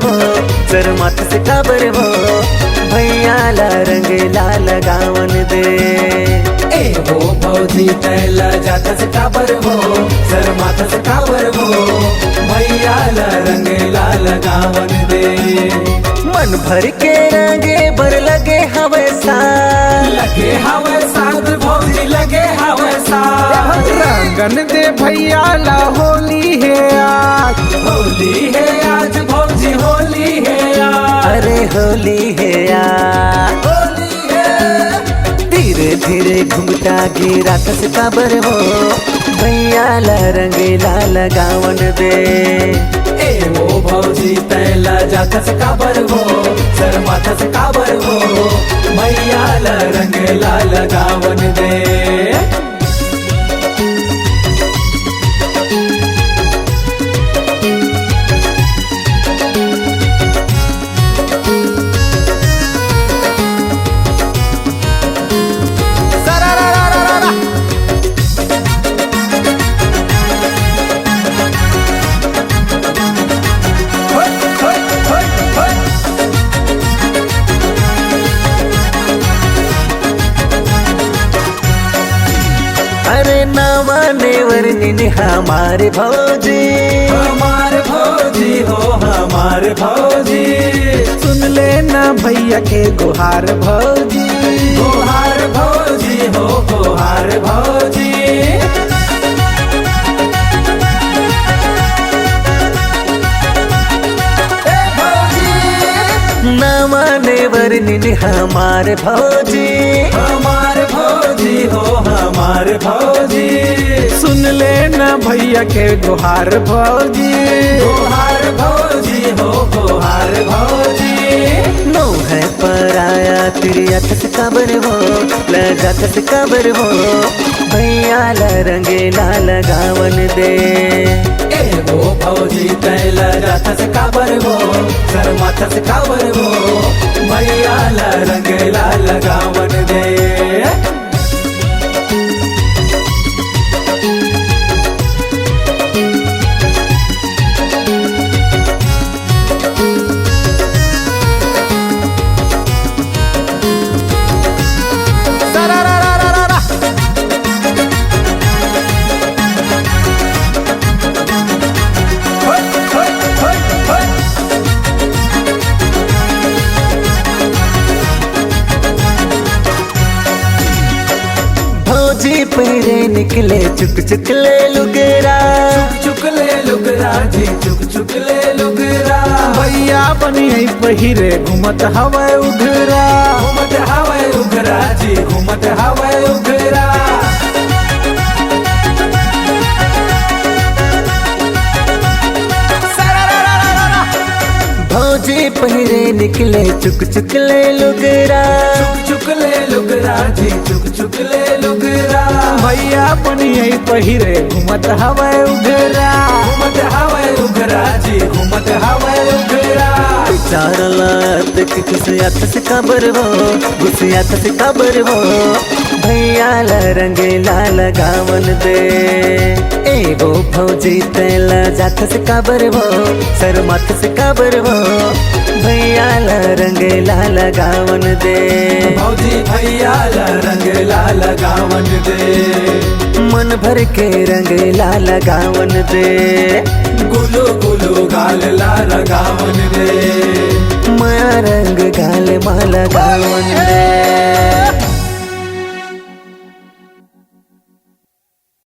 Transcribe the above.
हो सर माथ से काबर हो भैया ला रंग लाल गावन दे। ए हो भौजी तैला जाता से काबर हो सर माथा से काबर हो भैया ला रंग लाल गावन दे। मन भर के रंगे बर लगे हवे साथ लगे हवे साथ भौजी लगे हवे साथ। रंगन दे भैया ला होली है आज होली है आज भौजी होली है आज। अरे होली है यार होली है धीरे धीरे घुमटा गिरा कस काबर हो भैया ला रंग लाल गावन दे। ए वो भौजी तैला जाता से काबर हो सर माथा से काबर हो भैया ला रंग लाल गावन दे। अरे नावाने वर्णिन हमारे भौजी हमारे भौजी हो हमारे भौजी। सुन लेना भैया के गुहार भौजी गोहार भौजी हो गोहार भौजी। ए भौजी नावाने वर्णिन हमारे भौजी हमारे भौजी हो हमारे भौजी। सुन लेना भैया के गुहार भौजी गोहार भौजी हो गोहार भौजी। नो है पराया तेरी अथस काबर हो लगा कस काबर हो भैया ला रंग लाल गावन दे। ए वो भौजी तैला जाता से काबर हो सर माथा से काबर हो भैया ला रंग लाल गावन दे। भौजी पहरे निकले चुक चुक ले लुगेरा चुक ले लुगरा जी चुक ले लुगरा। भैया बनी पहिरे घूमत हवा उधरा घूमत हवे उगरा जी घूमत हवे उगरा। भौजी पहरे निकले चुक चुक ले लुगेरा चुक ले लुगरा जी चुक ले लुगरा। भैया बनी पहिरे घूमत हवा उधरा घूमत हवे उगरा जी घूमत हवे उगरा। चार लात की खुशियात से काबर हो गुसियात से काबर हो भैया ला रंग लाल गावन दे। ए गो भौजी तैला जात से काबर हो सर माथ से काबर हो भैया ला रंग लाल गावन दे। भौजी भैया ला रंग लाल गावन दे। मन भर के रंग लाल गावन दे। गुलू गुलू गाल लाल गावन दे। माया रंग गाल माला गावन दे।